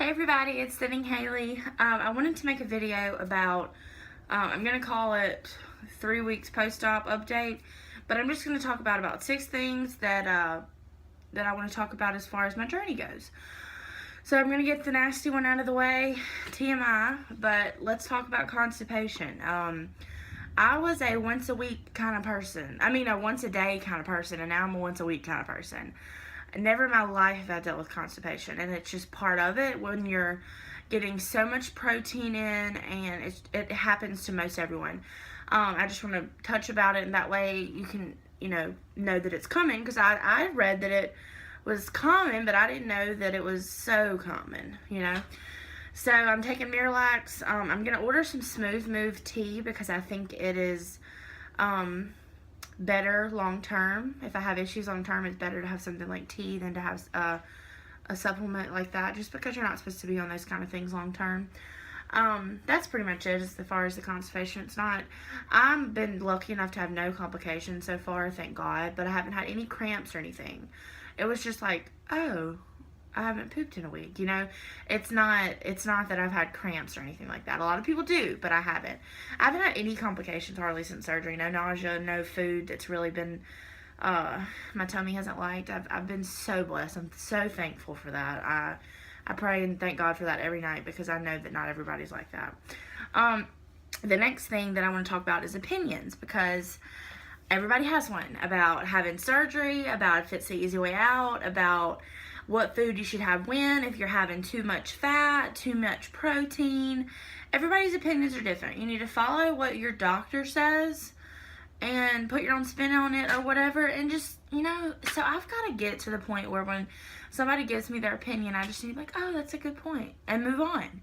Hey everybody, it's Sitting Haley. I wanted to make a video about, I'm going to call it 3 weeks post-op update, but I'm just going to talk about 6 things that I want to talk about as far as my journey goes. So I'm going to get the nasty one out of the way, TMI, but let's talk about constipation. I was a once a week kind of person. I mean a once a day kind of person, and now I'm a once a week kind of person. Never in my life have I dealt with constipation, and it's just part of it when you're getting so much protein in, and it happens to most everyone. I just want to touch about it, and that way you can, know that it's coming, because I read that it was common, but I didn't know that it was so common, So I'm taking Miralax. I'm going to order some Smooth Move tea, because I think it is better long term. If I have issues long term, it's better to have something like tea than to have a supplement like that, just because you're not supposed to be on those kind of things long term. That's pretty much it as far as the constipation. It's not, I've been lucky enough to have no complications so far, thank God, but I haven't had any cramps or anything. It was just like, oh, I haven't pooped in a week, It's not that I've had cramps or anything like that. A lot of people do, but I haven't. I haven't had any complications hardly since surgery. No nausea, no food that's really been, my tummy hasn't liked. I've been so blessed. I'm so thankful for that. I pray and thank God for that every night, because I know that not everybody's like that. The next thing that I want to talk about is opinions, because everybody has one about having surgery, about if it's the easy way out, about what food you should have when, if you're having too much fat, too much protein. Everybody's opinions are different. You need to follow what your doctor says and put your own spin on it or whatever, and just, so I've got to get to the point where when somebody gives me their opinion, I just need to be like, oh, that's a good point, and move on.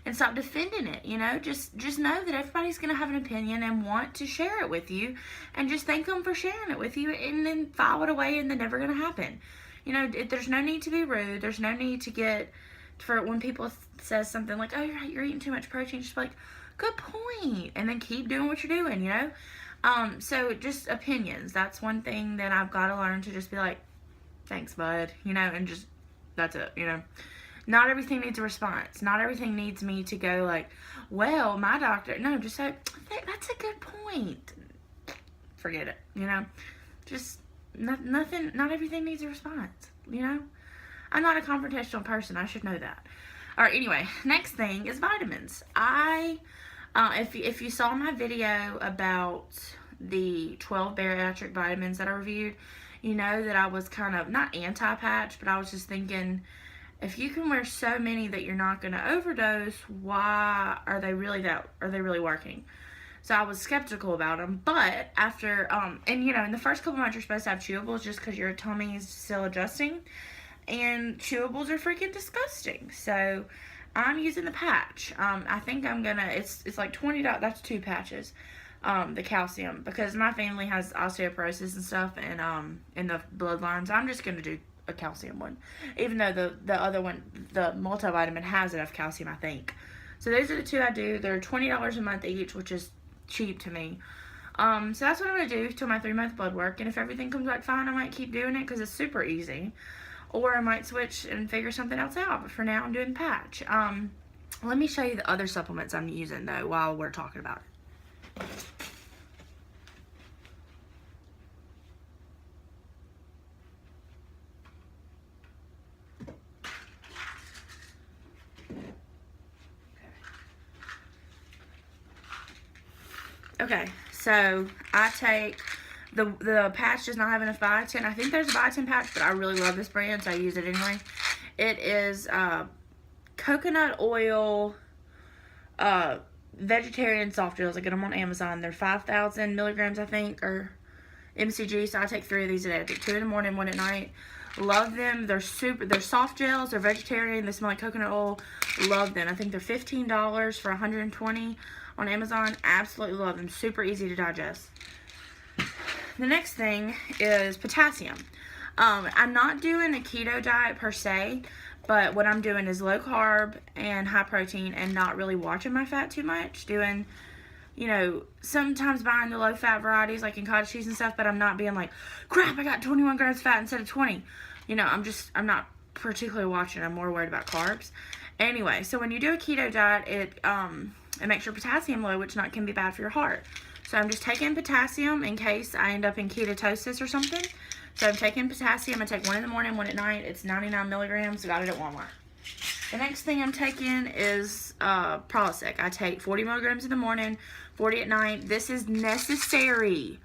And stop defending it, Just know that everybody's going to have an opinion and want to share it with you, and just thank them for sharing it with you, and then file it away, and they're never going to happen. There's no need to be rude. There's no need to get, for when people says something like, oh, you're eating too much protein, just be like, good point, and then keep doing what you're doing, So just opinions. That's one thing that I've got to learn, to just be like, thanks, bud, and just, that's it, Not everything needs a response. Not everything needs me to go like, well, my doctor, no, just say, that's a good point. Forget it, Just, nothing, not everything needs a response, I'm not a confrontational person. I should know that. All right, anyway, next thing is vitamins. If you saw my video about the 12 bariatric vitamins that I reviewed, you know that I was kind of, not anti-patch, but I was just thinking, if you can wear so many that you're not going to overdose, why are they really working? So I was skeptical about them, but after, in the first couple months you're supposed to have chewables just because your tummy is still adjusting, and chewables are freaking disgusting. So I'm using the patch. I think I'm gonna, it's like $20, that's 2 patches, the calcium, because my family has osteoporosis and stuff, and in the bloodlines. I'm just gonna do a calcium one, even though the other one, the multivitamin, has enough calcium, I think. So those are the 2 I do. They're $20 a month each, which is cheap to me. So that's what I'm going to do till my 3-month blood work, and if everything comes back fine, I might keep doing it because it's super easy, or I might switch and figure something else out, but for now I'm doing patch. Let me show you the other supplements I'm using though while we're talking about it. Okay, so I take, the patch does not have enough biotin. I think there's a biotin patch, but I really love this brand, so I use it anyway. It is coconut oil vegetarian soft gels. I get them on Amazon. They're 5,000 milligrams, I think, or mcg, so I take 3 of these a day. I take 2 in the morning, 1 at night. Love them. They're soft gels. They're vegetarian. They smell like coconut oil. Love them. I think they're $15 for 120 on Amazon. Absolutely love them. Super easy to digest. The next thing is potassium. I'm not doing a keto diet per se, but what I'm doing is low carb and high protein, and not really watching my fat too much. Doing, sometimes buying the low fat varieties like in cottage cheese and stuff, but I'm not being like, crap, I got 21 grams of fat instead of 20. I'm not particularly watching. I'm more worried about carbs. Anyway, so when you do a keto diet, it makes your potassium low, which can be bad for your heart. So I'm just taking potassium in case I end up in ketosis or something. So I'm taking potassium. I take one in the morning, one at night. It's 99 milligrams. Got it at Walmart. The next thing I'm taking is Prilosec. I take 40 milligrams in the morning, 40 at night. This is necessary.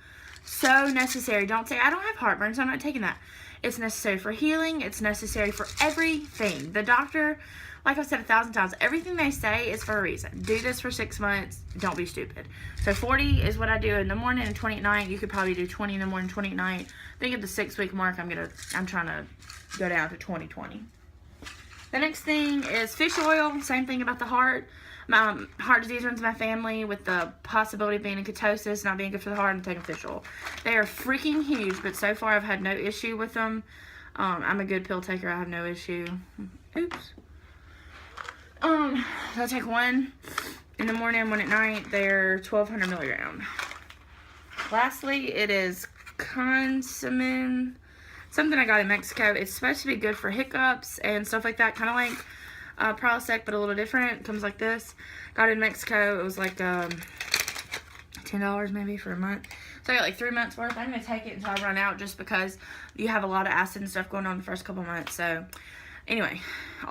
So necessary. Don't say, I don't have heartburn, so I'm not taking that. It's necessary for healing. It's necessary for everything. The doctor, like I've said 1,000 times, everything they say is for a reason. Do this for 6 months. Don't be stupid. So 40 is what I do in the morning and 20 at night. You could probably do 20 in the morning, 20 at night. I think at the 6-week mark, I'm trying to go down to 20. The next thing is fish oil. Same thing about the heart. Heart disease runs in my family with the possibility of being in ketosis, not being good for the heart. I'm taking fish oil. They are freaking huge, but so far I've had no issue with them. I'm a good pill taker. I have no issue. Oops. So I take one in the morning, one at night. They're 1,200 milligrams. Lastly, it is Constipation. Something I got in Mexico. It's supposed to be good for hiccups and stuff like that. Kind of like Prilosec, but a little different. It comes like this. Got it in Mexico. It was like $10 maybe for a month. So I got like 3 months worth. I'm going to take it until I run out just because you have a lot of acid and stuff going on the first couple months. So anyway,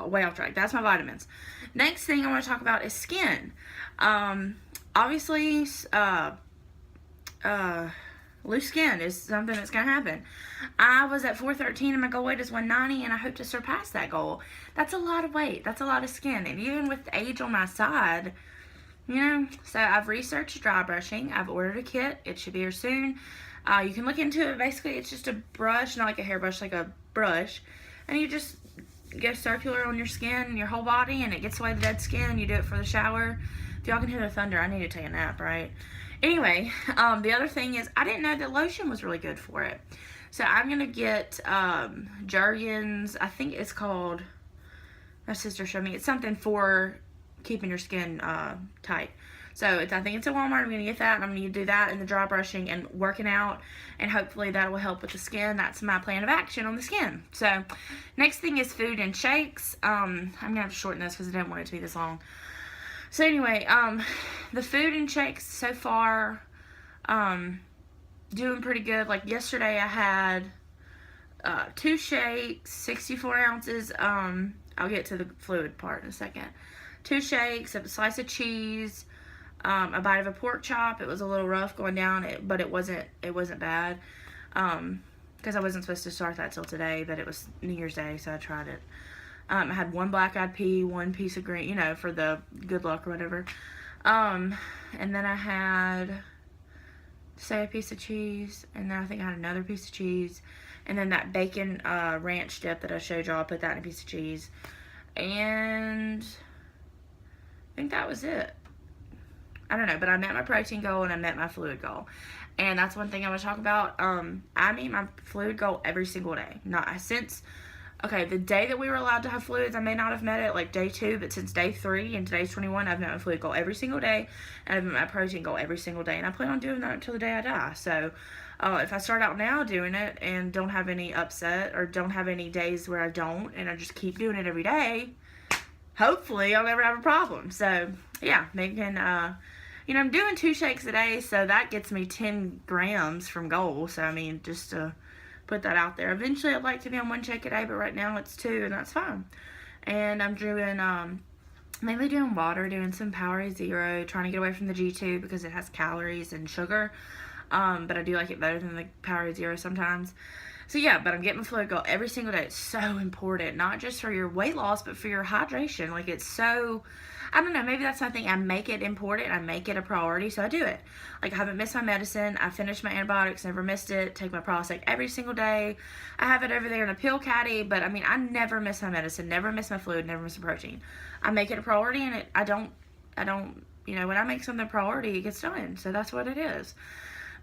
way off track. That's my vitamins. Next thing I want to talk about is skin. Obviously, loose skin is something that's going to happen. I was at 413 and my goal weight is 190 and I hope to surpass that goal. That's a lot of weight. That's a lot of skin. And even with age on my side, you know, so I've researched dry brushing. I've ordered a kit. It should be here soon. You can look into it. Basically, it's just a brush, not like a hairbrush, like a brush. And you just go circular on your skin and your whole body and it gets away the dead skin. You do it for the shower. If y'all can hear the thunder, I need to take a nap, right? Anyway, the other thing is I didn't know that lotion was really good for it. So I'm going to get Jergens. I think it's called, my sister showed me. It's something for keeping your skin tight. So I think it's at Walmart. I'm going to get that. And I'm going to do that and the dry brushing and working out. And hopefully that will help with the skin. That's my plan of action on the skin. So next thing is food and shakes. I'm going to have to shorten this because I didn't want it to be this long. So anyway, the food and shakes so far, doing pretty good. Like yesterday I had 2 shakes, 64 ounces. I'll get to the fluid part in a second. 2 shakes, a slice of cheese, a bite of a pork chop. It was a little rough going down, but it wasn't bad. Because I wasn't supposed to start that till today, but it was New Year's Day, so I tried it. I had 1 black-eyed pea, 1 piece of green, you know, for the good luck or whatever. And then I had, say, a piece of cheese, and then I think I had another piece of cheese, and then that bacon ranch dip that I showed y'all, I put that in a piece of cheese, and I think that was it. I don't know, but I met my protein goal and I met my fluid goal. And that's one thing I want to talk about. I meet my fluid goal every single day. Not since... Okay, the day that we were allowed to have fluids, I may not have met it, like day 2, but since day 3 and today's 21, I've met my fluid goal every single day, and I've met my protein goal every single day, and I plan on doing that until the day I die. So, if I start out now doing it and don't have any upset, or don't have any days where I don't, and I just keep doing it every day, hopefully I'll never have a problem. So, yeah, making, you know, I'm doing 2 shakes a day, so that gets me 10 grams from goal. So, I mean, just to put that out there. Eventually, I'd like to be on 1 shake a day, but right now it's 2, and that's fine. And I'm doing, mainly doing water, doing some Power Zero, trying to get away from the G2 because it has calories and sugar. But I do like it better than the Power Zero sometimes. So yeah, but I'm getting my fluid goal every single day. It's so important, not just for your weight loss, but for your hydration. Like, it's so, I don't know, maybe that's something I make it important. I make it a priority, so I do it. Like, I haven't missed my medicine. I finished my antibiotics, never missed it. Take my Prilosec every single day. I have it over there in a pill caddy, but I mean, I never miss my medicine, never miss my fluid, never miss a protein. I make it a priority, and I don't, you know, when I make something a priority, it gets done. So that's what it is.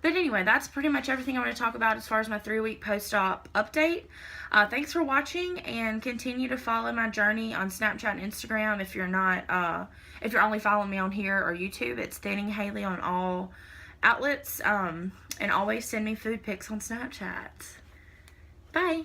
But anyway, that's pretty much everything I want to talk about as far as my 3-week post-op update. Thanks for watching, and continue to follow my journey on Snapchat and Instagram. If you're not, if you're only following me on here or YouTube, it's Thinning Haley on all outlets. And always send me food pics on Snapchat. Bye.